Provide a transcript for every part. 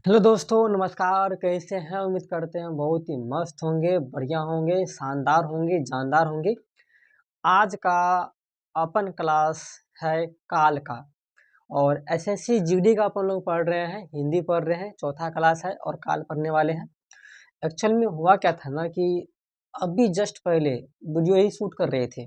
Hello दोस्तों, नमस्कार। कैसे हैं? उम्मीद करते हैं बहुत ही मस्त होंगे, बढ़िया होंगे, शानदार होंगे, जानदार होंगे। आज का अपन क्लास है काल का और एसएससी जीडी का अपन लोग पढ़ रहे हैं, हिंदी पढ़ रहे हैं, चौथा क्लास है और काल पढ़ने वाले हैं। एक्चुअल में हुआ क्या था ना कि अभी जस्ट पहले वीडियो ही शूट कर रहे थे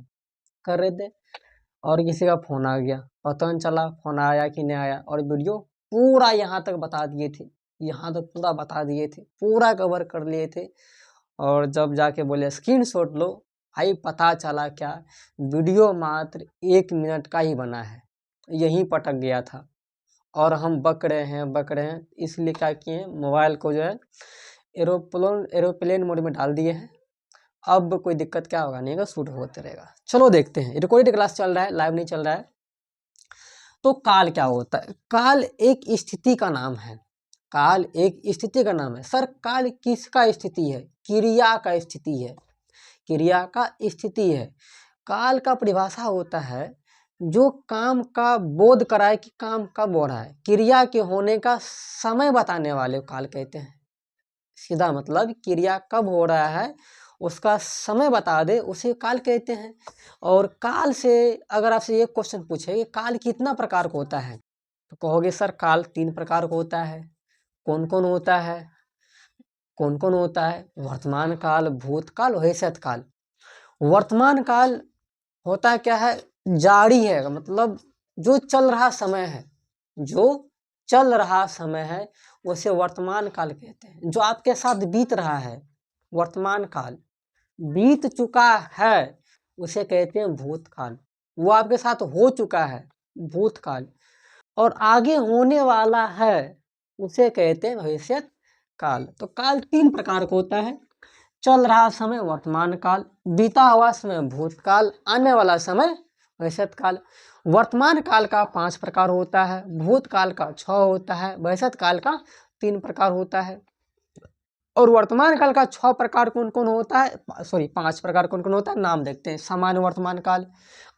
और किसी का फ़ोन आ गया। पता नहीं चला फ़ोन आया कि नहीं आया और वीडियो पूरा यहाँ तक बता दिए थे, यहाँ तक पूरा बता दिए थे, पूरा कवर कर लिए थे। और जब जाके बोले स्क्रीनशॉट लो, भाई पता चला क्या, वीडियो मात्र 1 मिनट का ही बना है, यहीं पटक गया था। और हम बक रहे हैं इसलिए क्या किए, मोबाइल को जो है एरोप्लेन मोड में डाल दिए हैं। अब कोई दिक्कत क्या होगा, नहीं होगा, शूट होते रहेगा। चलो देखते हैं, रिकॉर्डेड क्लास चल रहा है, लाइव नहीं चल रहा है। तो काल क्या होता है? काल एक स्थिति का नाम है। काल एक स्थिति का नाम है। सर काल किसका स्थिति है? क्रिया का स्थिति है, क्रिया का स्थिति है। काल का परिभाषा होता है जो काम का बोध कराए कि काम कब हो रहा है, क्रिया के होने का समय बताने वाले को काल कहते हैं। सीधा मतलब क्रिया कब हो रहा है उसका समय बता दे, उसे काल कहते हैं। और काल से अगर आपसे ये क्वेश्चन पूछे कि काल कितना प्रकार का होता है, तो कहोगे सर काल 3 प्रकार का होता है। कौन कौन होता है? कौन कौन होता है? वर्तमान काल, भूतकाल, भविष्यत काल। वर्तमान काल होता क्या है? जारी है, मतलब जो चल रहा समय है, जो चल रहा समय है उसे वर्तमान काल कहते हैं। जो आपके साथ बीत रहा है वर्तमान काल, बीत चुका है उसे कहते हैं भूतकाल। वो आपके साथ हो चुका है भूतकाल, और आगे होने वाला है उसे कहते हैं भविष्यत काल। तो काल 3 प्रकार का होता है। चल रहा समय वर्तमान काल, बीता हुआ समय भूतकाल, आने वाला समय भविष्यत काल। वर्तमान काल का 5 प्रकार होता है, भूतकाल का 6 होता है, भविष्यत काल का 3 प्रकार होता है। और वर्तमान काल का 6 प्रकार कौन कौन होता है, 5 प्रकार कौन कौन होता है, नाम देखते हैं। सामान्य वर्तमान काल,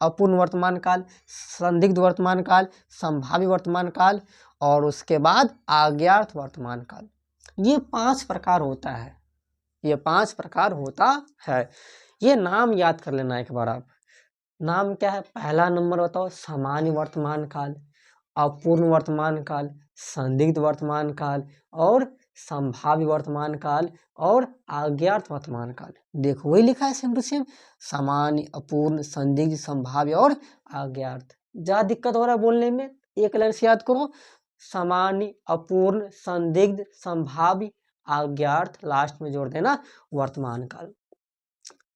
अपूर्ण वर्तमान काल, संदिग्ध वर्तमान काल, संभाव्य वर्तमान काल और उसके बाद आज्ञार्थ वर्तमान काल। ये 5 प्रकार होता है, ये 5 प्रकार होता है। ये नाम याद कर लेना एक बार आप। नाम क्या है? पहला नंबर बताओ, सामान्य वर्तमान काल, अपूर्ण वर्तमान काल, संदिग्ध वर्तमान काल और संभाव्य वर्तमान काल और आज्ञार्थ वर्तमान काल। देखो वही लिखा है सेम टू सेम, सामान्य, अपूर्ण, संदिग्ध, संभाव्य और आज्ञार्थ। ज्यादा दिक्कत हो रहा है बोलने में, एक लाइन से याद करो, सामान्य, अपूर्ण, संदिग्ध, संभाव्य, आज्ञार्थ, लास्ट में जोड़ देना वर्तमान काल।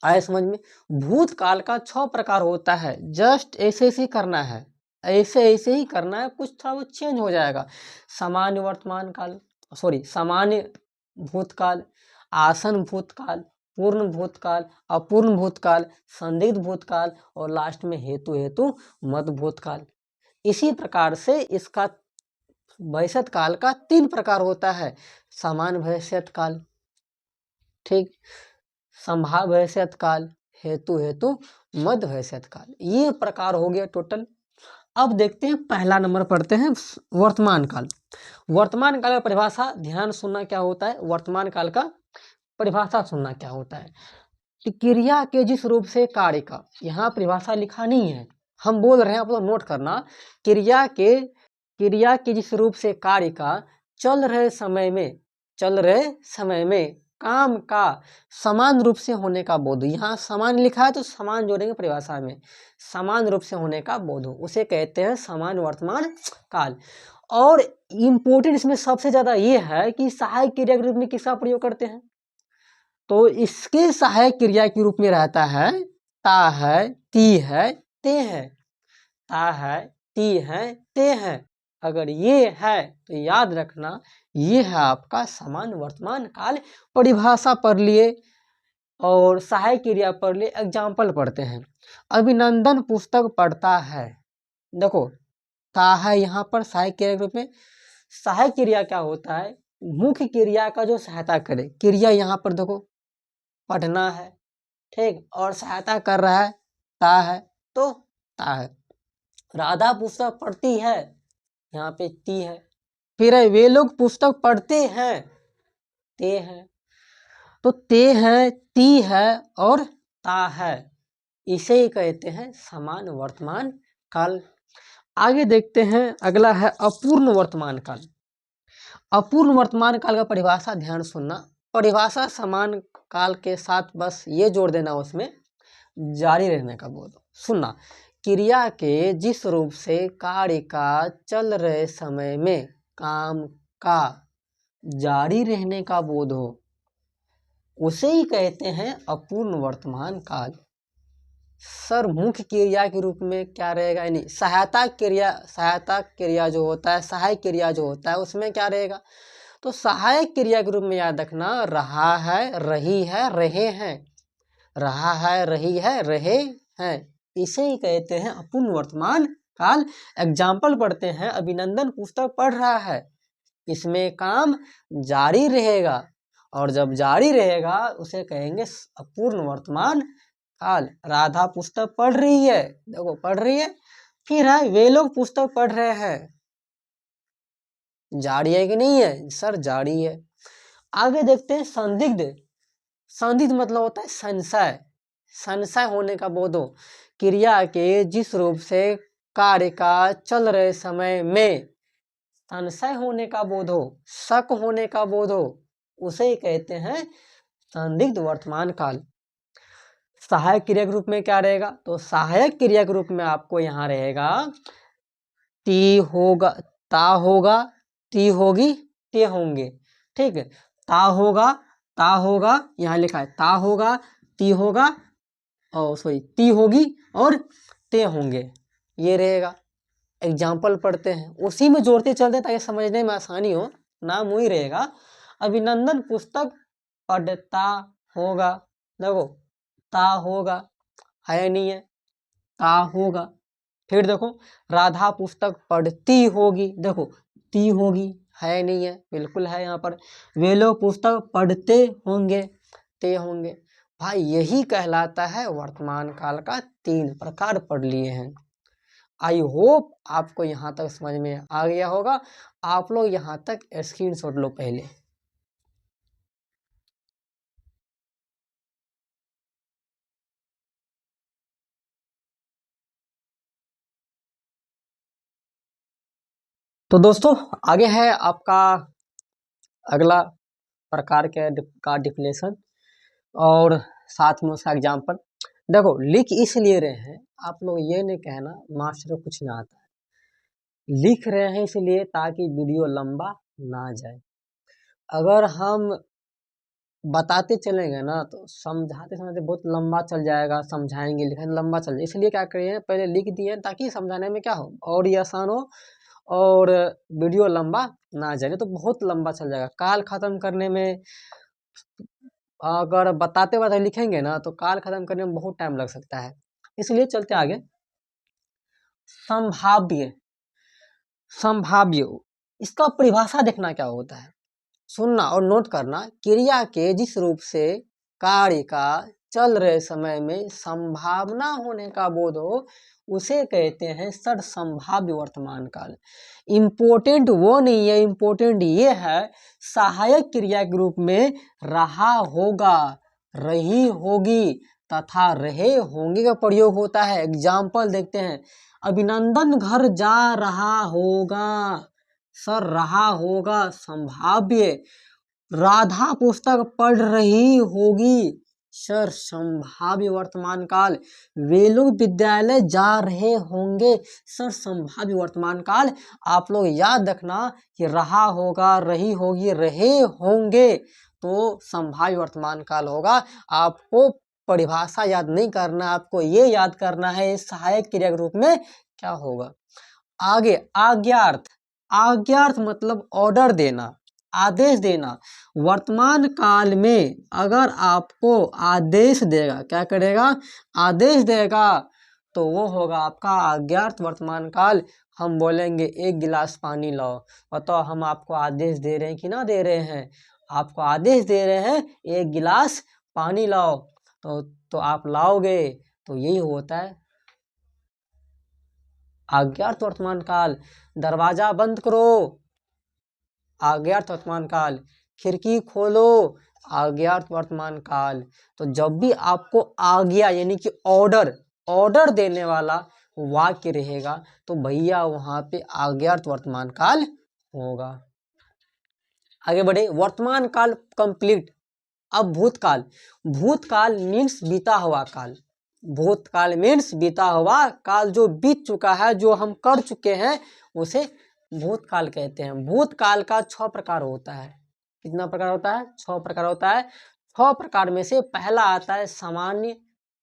आए समझ में? भूतकाल का 6 प्रकार होता है। जस्ट ऐसे ऐसे ही करना है, ऐसे ऐसे ही करना है, कुछ थोड़ा बहुत चेंज हो जाएगा। सामान्य वर्तमान काल, सामान्य भूतकाल, आसन भूतकाल, पूर्ण भूतकाल, अपूर्ण भूतकाल, संदिग्ध भूतकाल और लास्ट में हेतु हेतु मध्य भूतकाल। इसी प्रकार से इसका भविष्यत काल का 3 प्रकार होता है। सामान्य भविष्यत काल, ठीक, संभाव्य भविष्यत काल, हेतु हेतु मध्य भविष्यत काल। ये प्रकार हो गया टोटल। अब देखते हैं, पहला नंबर पढ़ते हैं वर्तमान काल। वर्तमान काल का परिभाषा ध्यान सुनना क्या होता है। वर्तमान काल का परिभाषा सुनना क्या होता है कि क्रिया के जिस रूप से कार्य का, यहाँ परिभाषा लिखा नहीं है, हम बोल रहे हैं, आप लोग नोट करना। क्रिया के जिस रूप से कार्य का चल रहे समय में काम का समान रूप से होने का बोध। यहाँ समान लिखा है तो समान जोड़ेंगे परिभाषा में, समान रूप से होने का बोध, उसे कहते हैं समान वर्तमान काल। और इम्पोर्टेंट इसमें सबसे ज्यादा ये है कि सहायक क्रिया के रूप में किसका प्रयोग करते हैं, तो इसके सहायक क्रिया के रूप में रहता है ता है, ती है, ते है। ता है, ती है, ते है। अगर ये है तो याद रखना ये है आपका समान वर्तमान काल। परिभाषा पढ़ लिए और सहायक क्रिया पढ़ लिए। एग्जाम्पल पढ़ते हैं। अभिनंदन पुस्तक पढ़ता है। देखो ता है यहाँ पर सहायक क्रिया के रूप में। सहायक क्रिया क्या होता है? मुख्य क्रिया का जो सहायता करे। क्रिया यहाँ पर देखो पढ़ना है, ठीक, और सहायता कर रहा है ता है, तो ता है। राधा पुस्तक पढ़ती है, यहाँ पे ती है, फिर है वे लोग पुस्तक पढ़ते हैं, ते हैं, तो ते है, ती है और ता है, इसे ही कहते हैं समान वर्तमान काल। आगे देखते हैं, अगला है अपूर्ण वर्तमान काल। अपूर्ण वर्तमान काल का परिभाषा ध्यान सुनना, परिभाषा समान काल के साथ बस ये जोड़ देना उसमें जारी रहने का बोध। सुनना, क्रिया के जिस रूप से कार्य का चल रहे समय में काम का जारी रहने का बोध हो, उसे ही कहते हैं अपूर्ण वर्तमान काल। सर मुख्य क्रिया के रूप में क्या रहेगा, यानी सहायता क्रिया जो होता है, सहायक क्रिया जो होता है उसमें क्या रहेगा, तो सहायक क्रिया के रूप में याद रखना रहा है, रही है, रहे हैं, रहा है, रही है, रहे हैं, इसे ही कहते हैं अपूर्ण वर्तमान काल। एग्जाम्पल पढ़ते हैं, अभिनंदन पुस्तक पढ़ रहा है, इसमें काम जारी रहेगा, और जब जारी रहेगा उसे कहेंगे अपूर्ण वर्तमान काल। राधा पुस्तक पढ़ रही है, देखो पढ़ रही है, फिर है वे लोग पुस्तक पढ़ रहे हैं, जारी है कि नहीं है, सर जारी है। आगे देखते हैं संदिग्ध। संदिग्ध मतलब होता है संशय, संशय होने का बोध हो, क्रिया के जिस रूप से कार्य का चल रहे समय में संशय होने का बोध हो, शक होने का बोध हो, उसे ही कहते हैं संदिग्ध वर्तमान काल। सहायक क्रिया के रूप में क्या रहेगा, तो सहायक क्रिया के रूप में आपको यहाँ रहेगा ती होगा, ता होगा, ती होगी, ते होंगे, ठीक है, ता होगा, यहाँ लिखा है ता होगा, ती होगा, और सॉरी ती होगी और ते होंगे, ये रहेगा। एग्जाम्पल पढ़ते हैं, उसी में जोड़ते चलते ताकि समझने में आसानी हो, नाम वही रहेगा। अभिनंदन पुस्तक पढ़ता होगा, देखो ता होगा है नहीं है, ता होगा। फिर देखो राधा पुस्तक पढ़ती होगी, देखो ती होगी है नहीं है, बिल्कुल है यहाँ पर। वे लोग पुस्तक पढ़ते होंगे, ते होंगे। भाई यही कहलाता है वर्तमान काल का 3 प्रकार पढ़ लिए हैं। आई होप आपको यहाँ तक समझ में आ गया होगा। आप लोग यहाँ तक स्क्रीनशॉट लो पहले। तो दोस्तों आगे है आपका अगला प्रकार का डिफिनेशन और साथ में उसका एग्जाम्पल। देखो लिख इसलिए रहे हैं, आप लोग ये नहीं कहना मास्टर को कुछ ना आता है, लिख रहे हैं इसलिए ताकि वीडियो लंबा ना जाए। अगर हम बताते चलेंगे ना तो समझाते समझाते बहुत लंबा चल जाएगा, समझाएंगे लिखाएंगे लंबा चल जाए, इसलिए क्या करिए पहले लिख दिए ताकि समझाने में क्या हो और ये आसान हो और वीडियो लंबा ना जाए, तो बहुत लंबा चल जाएगा। काल खत्म करने में अगर बताते बताते लिखेंगे ना तो काल खत्म करने में बहुत टाइम लग सकता है, इसलिए चलते आगे। संभाव्य, संभाव्य इसका परिभाषा देखना क्या होता है, सुनना और नोट करना। क्रिया के जिस रूप से कार्य का चल रहे समय में संभावना होने का बोध हो, उसे कहते हैं सद संभाव्य वर्तमान काल। इम्पोर्टेंट वो नहीं है, इम्पोर्टेंट ये है सहायक क्रिया के रूप में रहा होगा, रही होगी तथा रहे होंगे का प्रयोग होता है। एग्जाम्पल देखते हैं, अभिनंदन घर जा रहा होगा, सर रहा होगा संभाव्य। राधा पुस्तक पढ़ रही होगी, सर संभाव्य वर्तमान काल। वे लोग विद्यालय जा रहे होंगे, सर संभाव्य वर्तमान काल। आप लोग याद रखना कि रहा होगा, रही होगी, रहे होंगे तो संभाव्य वर्तमान काल होगा। आपको परिभाषा याद नहीं करना, आपको ये याद करना है सहायक क्रिया के रूप में क्या होगा। आगे आज्ञार्थ, आज्ञार्थ मतलब ऑर्डर देना, आदेश देना। वर्तमान काल में अगर आपको आदेश देगा, क्या करेगा, आदेश देगा, तो वो होगा आपका आज्ञार्थ वर्तमान काल। हम बोलेंगे 1 गिलास पानी लाओ, बताओ हम आपको आदेश दे रहे हैं कि ना दे रहे हैं, आपको आदेश दे रहे हैं 1 गिलास पानी लाओ, तो आप लाओगे, तो यही होता है आज्ञार्थ वर्तमान काल। दरवाजा बंद करो, अज्ञात वर्तमान काल। खिड़की खोलो, अज्ञात वर्तमान काल। तो जब भी आपको आज्ञा यानी कि ऑर्डर देने वाला वाक्य रहेगा तो भैया वहां पे अज्ञात वर्तमान काल होगा। आगे बढ़े, वर्तमान काल कंप्लीट। अब भूतकाल, भूतकाल मीन्स बीता हुआ काल। भूतकाल मीन्स बीता हुआ काल, जो बीत चुका है, जो हम कर चुके हैं, उसे भूतकाल कहते हैं। भूतकाल का 6 प्रकार होता है। कितना प्रकार होता है? 6 प्रकार होता है। 6 प्रकार में से पहला आता है सामान्य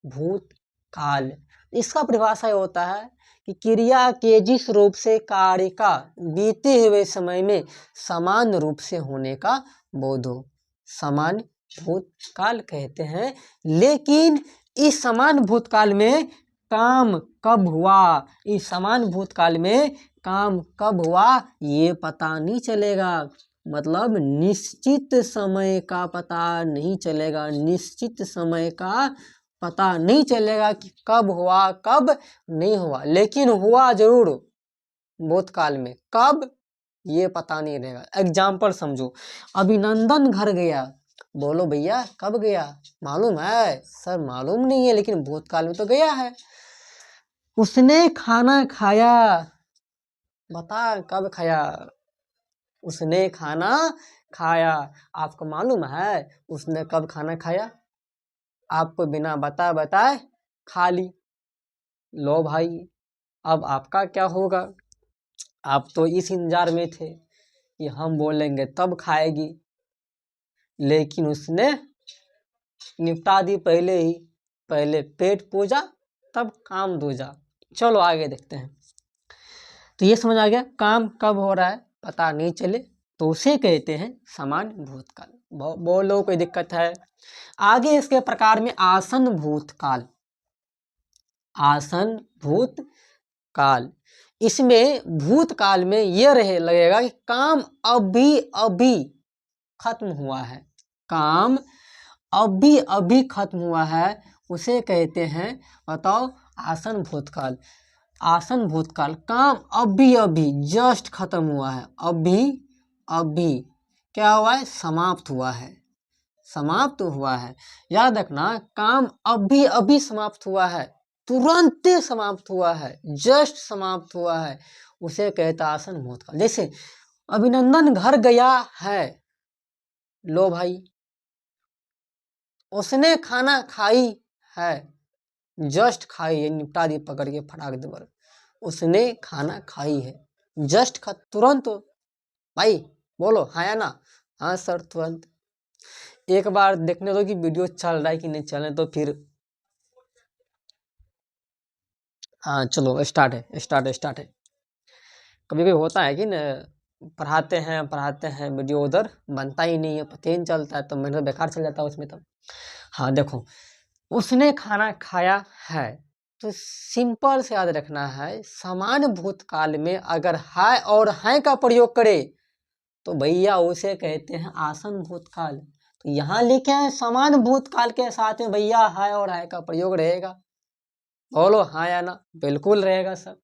भूतकाल। इसका परिभाषा ये होता है कि क्रिया के जिस रूप से कार्य का बीते हुए समय में समान रूप से होने का बोध हो, सामान्य भूतकाल कहते हैं। लेकिन इस समान भूतकाल में काम कब हुआ, इस समान भूतकाल में काम कब हुआ ये पता नहीं चलेगा। मतलब निश्चित समय का पता नहीं चलेगा, निश्चित समय का पता नहीं चलेगा कि कब हुआ कब नहीं हुआ, लेकिन हुआ जरूर भूतकाल में। कब ये पता नहीं रहेगा। एग्जाम्पल समझो, अभिनंदन घर गया। बोलो भैया कब गया, मालूम है? सर मालूम नहीं है, लेकिन भूतकाल में तो गया है। उसने खाना खाया, बता कब खाया? उसने खाना खाया। आपको मालूम है उसने कब खाना खाया? आपको बिना बताए खा ली। लो भाई, अब आपका क्या होगा? आप तो इस इंतजार में थे कि हम बोलेंगे तब खाएगी, लेकिन उसने निपटा दी पहले ही। पहले पेट पूजा तब काम दूजा। चलो आगे देखते हैं। तो ये समझ आ गया, काम कब हो रहा है पता नहीं चले तो उसे कहते हैं सामान्य भूतकाल। बोलो कोई दिक्कत है? आगे इसके प्रकार में आसन भूतकाल। आसन भूतकाल, इसमें भूतकाल में ये लगेगा कि काम अभी खत्म हुआ है। काम अभी खत्म हुआ है, उसे कहते हैं, बताओ, आसन भूतकाल। आसन भूतकाल, काम अभी जस्ट खत्म हुआ है। अभी क्या हुआ है? समाप्त हुआ है, समाप्त हुआ है। याद रखना, काम अभी समाप्त हुआ है, तुरंत समाप्त हुआ है, जस्ट समाप्त हुआ है, उसे कहता आसन भूतकाल। जैसे अभिनंदन घर गया है, लो भाई। उसने खाना खाई है, जस्ट खाई है, निपटा दी पकड़ के फटाक दे। उसने खाना खाई है, जस्ट तुरंत। भाई बोलो हाँ या ना? हाँ सर तुरंत। एक बार देखने दो कि वीडियो चल रहा है कि नहीं चल रहा है, तो फिर हाँ चलो स्टार्ट है। कभी कभी होता है कि न, पढ़ाते हैं वीडियो उधर बनता ही नहीं है, पता ही नहीं चलता है, तो मेहनत बेकार चल जाता है उसमें तब। हाँ देखो, उसने खाना खाया है, तो सिंपल से याद रखना है, समान भूतकाल में अगर है और है का प्रयोग करे तो भैया उसे कहते हैं आसन भूतकाल। तो यहाँ लिखे हैं समान भूतकाल के साथ में भैया है और है का प्रयोग रहेगा। बोलो हाँ या ना? बिल्कुल रहेगा सर।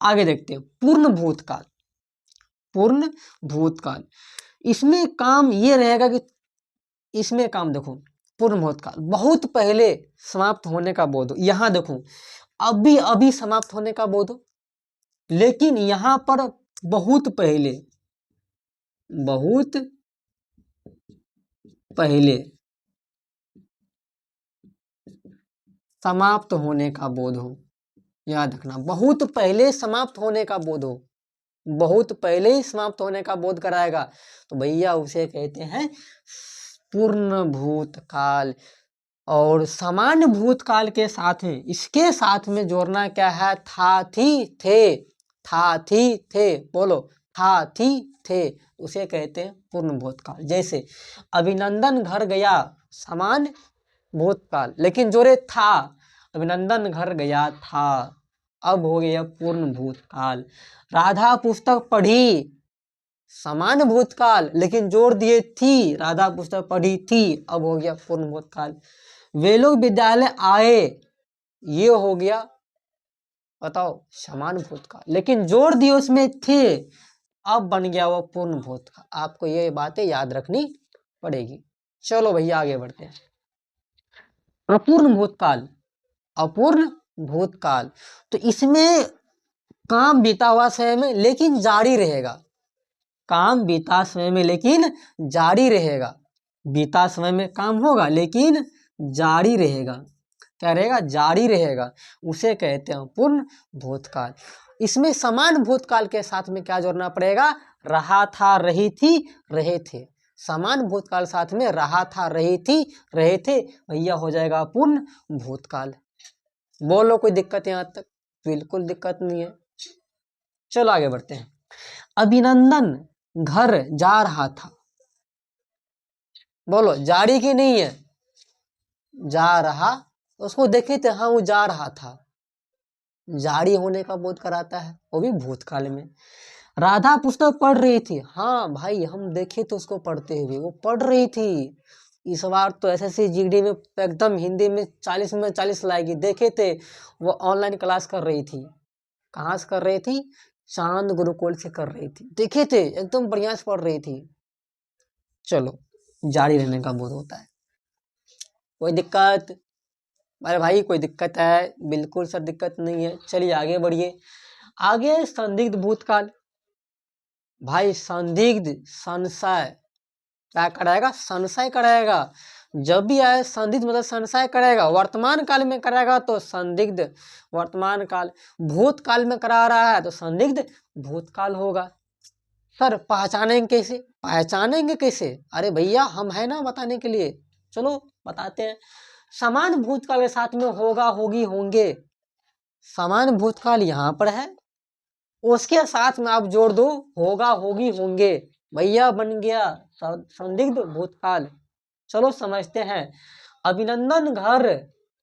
आगे देखते हैं पूर्ण भूतकाल। पूर्ण भूतकाल, इसमें काम ये रहेगा कि इसमें काम देखो, पूर्ण भूतकाल बहुत पहले समाप्त होने का बोध हो। यहाँ देखो अभी समाप्त होने का बोध हो, लेकिन यहाँ पर बहुत पहले समाप्त होने का बोध हो। याद रखना, बहुत पहले समाप्त होने का बोध हो, बहुत पहले ही समाप्त होने का बोध कराएगा तो भैया उसे कहते हैं पूर्ण भूतकाल। और सामान्य भूतकाल के साथ में, इसके साथ में जोड़ना क्या है? था थी थे। बोलो था थी थे, उसे कहते हैं पूर्ण भूतकाल। जैसे अभिनंदन घर गया, सामान्य भूतकाल, लेकिन जोड़े था, अभिनंदन घर गया था, अब हो गया पूर्ण भूतकाल। राधा पुस्तक पढ़ी, समान भूतकाल, लेकिन जोड़ दिए थी, राधा पुस्तक पढ़ी थी, अब हो गया पूर्ण भूतकाल। वे लोग विद्यालय आए, ये हो गया, बताओ, समान भूतकाल, लेकिन जोड़ दिए उसमें थे, अब बन गया वो पूर्ण भूतकाल। आपको ये बातें याद रखनी पड़ेगी। चलो भैया आगे बढ़ते हैं। अपूर्ण भूतकाल, अपूर्ण भूतकाल, तो इसमें काम बीता हुआ समय में लेकिन जारी रहेगा। काम बीता समय में लेकिन जारी रहेगा। बीता समय में काम होगा लेकिन जारी रहेगा। क्या रहेगा? जारी रहेगा। उसे कहते हैं पूर्ण भूतकाल। इसमें समान भूतकाल के साथ में क्या जोड़ना पड़ेगा? रहा था, रही थी, रहे थे। समान भूतकाल साथ में रहा था, रही थी, रहे थे, भैया हो जाएगा पूर्ण भूतकाल। बोलो कोई दिक्कत यहाँ तक? बिल्कुल दिक्कत नहीं है। चलो आगे बढ़ते हैं। अभिनंदन घर जा रहा था। बोलो जारी की नहीं है? जा रहा, उसको देखे थे, हाँ वो जा रहा था, जारी होने का बोध कराता है, वो भी भूतकाल में। राधा पुस्तक पढ़ रही थी। हाँ भाई हम देखे तो उसको पढ़ते हुए, वो पढ़ रही थी। इस बार तो एसएससी जीडी में एकदम हिंदी में 40 में 40 लाएगी। देखे थे वो ऑनलाइन क्लास कर रही थी। कहाँ से कर रही थी? चांद गुरुकुल से कर रही थी। देखे थे एकदम बढ़िया से पढ़ रही थी। चलो जारी रहने का बोध होता है। कोई दिक्कत? अरे भाई कोई दिक्कत है? बिल्कुल सर दिक्कत नहीं है। चलिए आगे बढ़िए। आगे संदिग्ध भूतकाल। भाई संदिग्ध, संशय, क्या कराएगा? संशय कराएगा। जब भी आए संदिग्ध मतलब संशय करेगा। वर्तमान काल में कराएगा तो संदिग्ध वर्तमान काल, भूतकाल में करा रहा है तो संदिग्ध भूतकाल होगा। सर पहचानेंगे कैसे? पहचानेंगे कैसे? अरे भैया हम है ना बताने के लिए। चलो बताते हैं। समान भूतकाल के साथ में होगा, होगी, होंगे। समान भूतकाल यहाँ पर है, उसके साथ में आप जोड़ दो होगा, होगी, होंगे, भैया बन गया संदिग्ध भूतकाल। चलो समझते हैं। अभिनंदन घर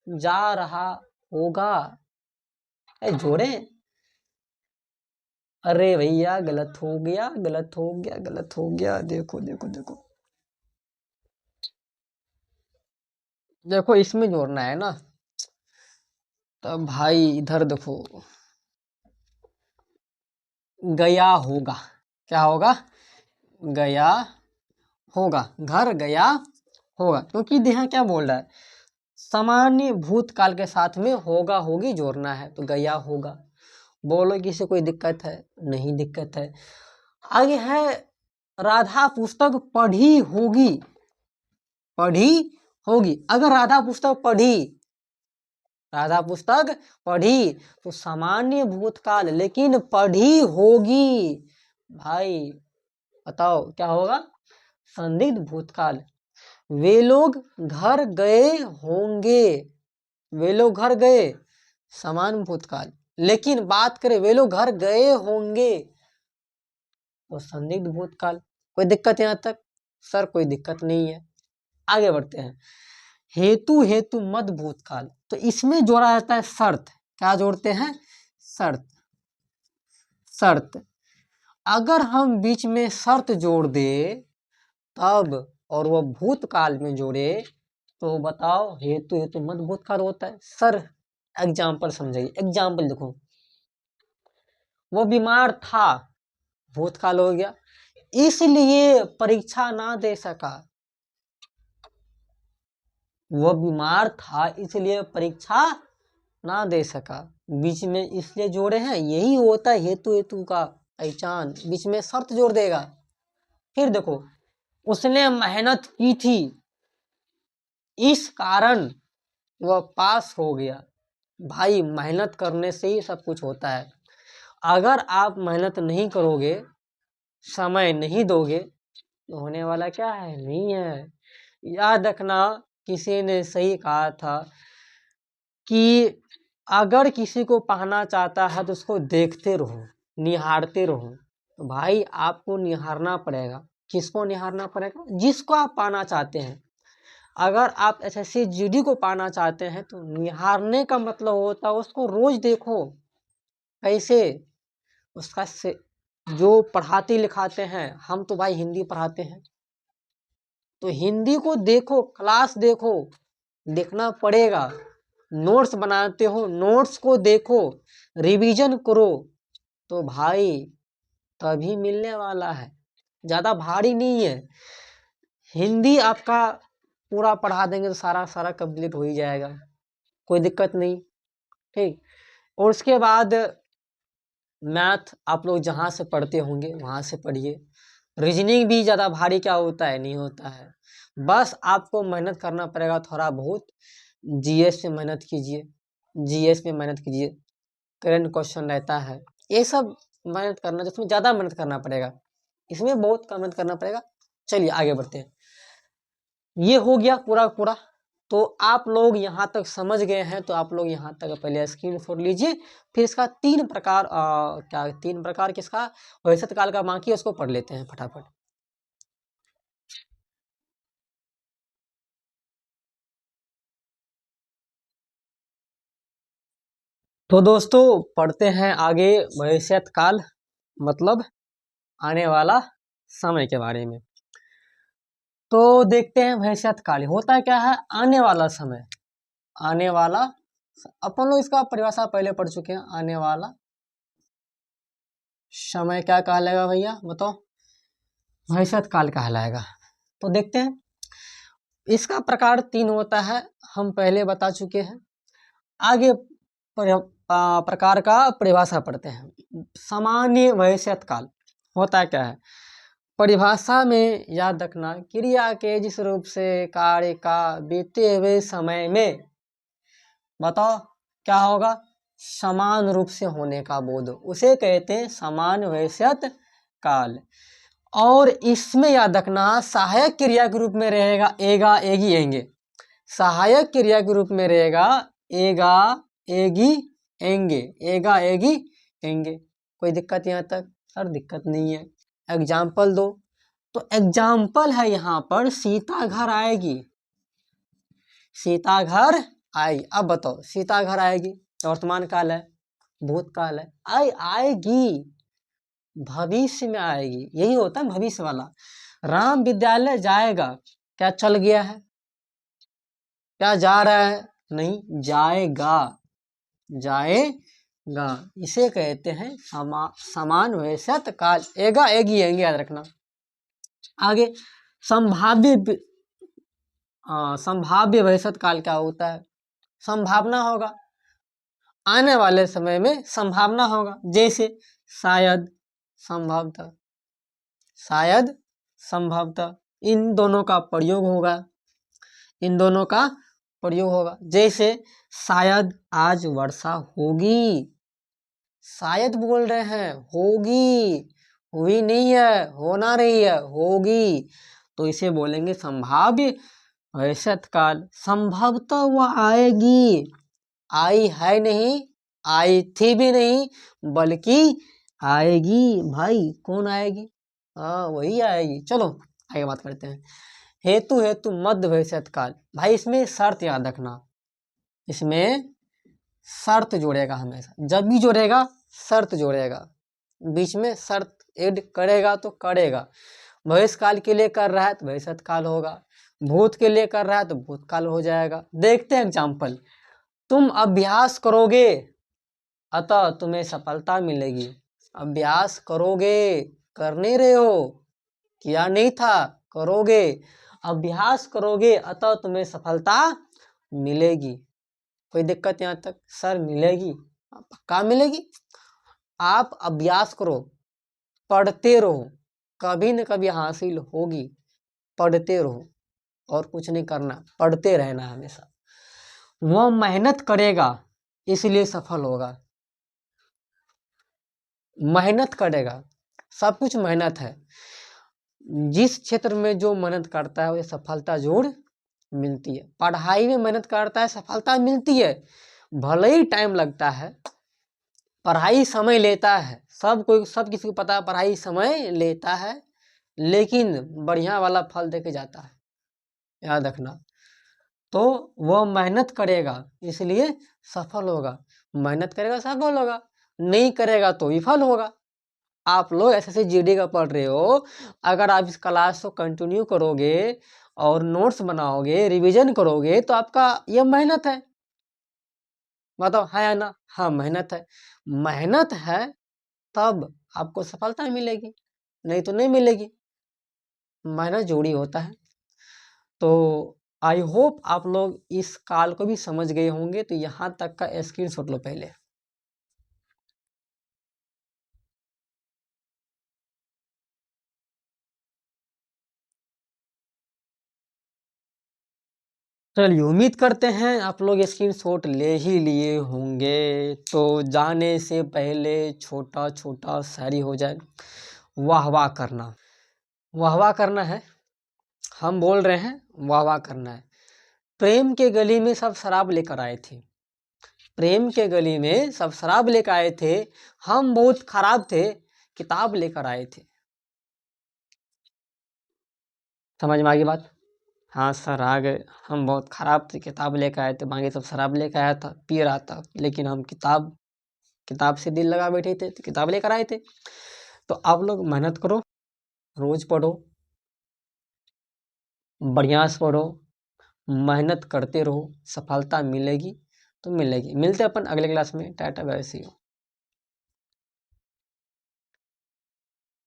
जा रहा होगा, जोड़े। अरे भैया गलत हो गया, गलत हो गया, गलत हो गया। देखो देखो देखो देखो, इसमें जोड़ना है ना। तो भाई इधर देखो, गया होगा। क्या होगा? गया होगा, घर गया होगा। क्योंकि यहाँ क्या बोल रहा है? सामान्य भूतकाल के साथ में होगा, होगी जोड़ना है तो गया होगा। बोलो किसी कोई दिक्कत है? नहीं दिक्कत है। आगे है राधा पुस्तक पढ़ी होगी। पढ़ी होगी, अगर राधा पुस्तक पढ़ी, राधा पुस्तक पढ़ी तो सामान्य भूतकाल, लेकिन पढ़ी होगी, भाई बताओ क्या होगा? संदिग्ध भूतकाल। वे लोग घर गए होंगे, वे लोग घर गए, समान भूतकाल। लेकिन बात करें वे लोग घर गए होंगे तो संदिग्ध भूतकाल। कोई दिक्कत यहाँ तक? सर कोई दिक्कत नहीं है। आगे बढ़ते हैं। हेतु हेतु मद भूतकाल, तो इसमें जोड़ा जाता है शर्त। क्या जोड़ते हैं? शर्त। शर्त, अगर हम बीच में शर्त जोड़ दे तब, और वो भूतकाल में जोड़े तो बताओ हेतु हेतु मद भूतकाल होता है। सर एग्जाम्पल समझाइए, एग्जाम्पल देखो। वो बीमार था, भूतकाल हो गया, इसलिए परीक्षा ना दे सका। वो बीमार था इसलिए परीक्षा ना दे सका, बीच में इसलिए जोड़े हैं। यही होता है हेतु हेतु का पहचान, बीच में शर्त जोड़ देगा। फिर देखो, उसने मेहनत की थी इस कारण वह पास हो गया। भाई मेहनत करने से ही सब कुछ होता है। अगर आप मेहनत नहीं करोगे, समय नहीं दोगे तो होने वाला क्या है? नहीं है। याद रखना, किसी ने सही कहा था कि अगर किसी को पाना चाहता है तो उसको देखते रहो, निहारते रहो। तो भाई आपको निहारना पड़ेगा। किसको निहारना पड़ेगा? जिसको आप पाना चाहते हैं। अगर आप एसएससी जीडी को पाना चाहते हैं तो निहारने का मतलब होता है उसको रोज देखो। कैसे? उसका से जो पढ़ाते लिखाते हैं, हम तो भाई हिंदी पढ़ाते हैं तो हिंदी को देखो, क्लास देखो, देखना पड़ेगा। नोट्स बनाते हो, नोट्स को देखो, रिवीजन करो। तो भाई तभी मिलने वाला है, ज़्यादा भारी नहीं है। हिंदी आपका पूरा पढ़ा देंगे तो सारा सारा कंप्लीट हो ही जाएगा, कोई दिक्कत नहीं, ठीक। और उसके बाद मैथ आप लोग जहाँ से पढ़ते होंगे वहाँ से पढ़िए। रीजनिंग भी ज़्यादा भारी क्या होता है, नहीं होता है। बस आपको मेहनत करना पड़ेगा थोड़ा बहुत। जीएस पे मेहनत कीजिए, जीएस पे मेहनत कीजिए, करंट क्वेश्चन रहता है, ये सब मेहनत करना, जिसमें ज़्यादा मेहनत करना पड़ेगा, इसमें बहुत कम मेहनत करना पड़ेगा। चलिए आगे बढ़ते हैं। ये हो गया पूरा पूरा। तो आप लोग यहाँ तक समझ गए हैं, तो आप लोग यहाँ तक पहले स्क्रीनशॉट लीजिए। फिर इसका 3 प्रकार क्या 3 प्रकार किसका वैसत काल का बाकी है, उसको पढ़ लेते हैं फटाफट। तो दोस्तों पढ़ते हैं आगे भविष्यत काल, मतलब आने वाला समय के बारे में। तो देखते हैं भविष्यत काल होता क्या है, आने वाला समय। आने वाला, अपन लोग इसका परिभाषा पहले पढ़ चुके हैं। आने वाला समय क्या कहलाएगा भैया, बताओ? भविष्यत काल कहलाएगा। तो देखते हैं, इसका प्रकार 3 होता है, हम पहले बता चुके हैं। आगे प्रकार का परिभाषा पढ़ते हैं। सामान्य भविष्यत काल होता क्या है, परिभाषा में याद रखना, क्रिया के जिस रूप से कार्य का बीते हुए समय में, बताओ क्या होगा, समान रूप से होने का बोध, उसे कहते हैं समान भविष्यत काल। और इसमें याद रखना, सहायक क्रिया के रूप में रहेगा एगा एगी एंगे। सहायक क्रिया के रूप में रहेगा एगा एगी एंगे, एगा एगी एंगे। कोई दिक्कत यहाँ तक? सर दिक्कत नहीं है। एग्जाम्पल दो, तो एग्जाम्पल है यहाँ पर सीता घर आएगी, सीता घर आई। अब बताओ, सीता घर आएगी, वर्तमान काल है, भूतकाल है, आएगी, भविष्य में आएगी, यही होता है भविष्य वाला। राम विद्यालय जाएगा, क्या चल गया है, क्या जा रहा है, नहीं, जाएगा, जाएगा, इसे कहते हैं समान भविष्यत काल। एगा एगी एंगे याद रखना। आगे संभाव्य संभाव्य भविष्यत काल क्या होता है, संभावना होगा, आने वाले समय में संभावना होगा, जैसे शायद, संभवतः, शायद, संभवतः, इन दोनों का प्रयोग होगा, इन दोनों का प्रयोग होगा। जैसे शायद आज वर्षा होगी, शायद बोल रहे हैं, होगी, हुई नहीं है, होना रही है, होगी, तो इसे बोलेंगे संभाव्य भविष्यत काल। संभवतः वह आएगी, आई है नहीं, आई थी भी नहीं, बल्कि आएगी। भाई कौन आएगी? हाँ वही आएगी। चलो आगे बात करते हैं। हेतु हेतु मध्य भविष्यत काल। भाई इसमें शर्त याद रखना, इसमें शर्त जोड़ेगा हमेशा, जब भी जोड़ेगा शर्त जोड़ेगा, बीच में शर्त ऐड करेगा तो करेगा। भविष्य काल के लिए कर रहा है तो भविष्यत काल होगा, भूत के लिए कर रहा है तो भूतकाल हो जाएगा। देखते हैं एग्जाम्पल। तुम अभ्यास करोगे अतः तुम्हें सफलता मिलेगी। अभ्यास करोगे, कर नहीं रहे हो, किया नहीं था, करोगे, अभ्यास करोगे अतः तुम्हें सफलता मिलेगी। कोई दिक्कत यहाँ तक? सर मिलेगी, पक्का मिलेगी। आप अभ्यास करो, पढ़ते रहो, कभी न कभी हासिल होगी। पढ़ते रहो और कुछ नहीं करना, पढ़ते रहना हमेशा। वह मेहनत करेगा इसलिए सफल होगा, मेहनत करेगा, सब कुछ मेहनत है। जिस क्षेत्र में जो मेहनत करता है उसे सफलता जरूर मिलती है। पढ़ाई में मेहनत करता है, सफलता मिलती है, भले ही टाइम लगता है, पढ़ाई समय लेता है, सब किसी को पता है पढ़ाई समय लेता है, लेकिन बढ़िया वाला फल देके जाता है, याद रखना। तो वह मेहनत करेगा इसलिए सफल होगा, मेहनत करेगा सफल होगा, नहीं करेगा तो विफल होगा। आप लोग एसएससी जीडी का पढ़ रहे हो, अगर आप इस क्लास को कंटिन्यू करोगे और नोट्स बनाओगे, रिवीजन करोगे, तो आपका ये मेहनत है। बताओ है या ना? हाँ मेहनत है, मेहनत है तब आपको सफलता मिलेगी, नहीं तो नहीं मिलेगी। मेहनत जोड़ी होता है। तो आई होप आप लोग इस काल को भी समझ गए होंगे। तो यहाँ तक का स्क्रीनशॉट लो पहले। चलिए, उम्मीद करते हैं आप लोग स्क्रीनशॉट ले ही लिए होंगे। तो जाने से पहले छोटा छोटा शायरी हो जाए। वाह वाह करना, वाह वाह करना है। हम बोल रहे हैं वाह वाह करना है। प्रेम के गली में सब शराब लेकर आए थे, प्रेम के गली में सब शराब लेकर आए थे, हम बहुत खराब थे, किताब लेकर आए थे। समझ में आ गई बात? हाँ सर आ गए। हम बहुत खराब थे, किताब लेकर आए थे, बाकी सब शराब लेकर आया था, पी रहा था, लेकिन हम किताब किताब से दिल लगा बैठे थे तो किताब लेकर आए थे। तो आप लोग मेहनत करो, रोज पढ़ो, बढ़िया से पढ़ो, मेहनत करते रहो, सफलता मिलेगी तो मिलेगी। मिलते हैं अपन अगले क्लास में। Tata bye see you.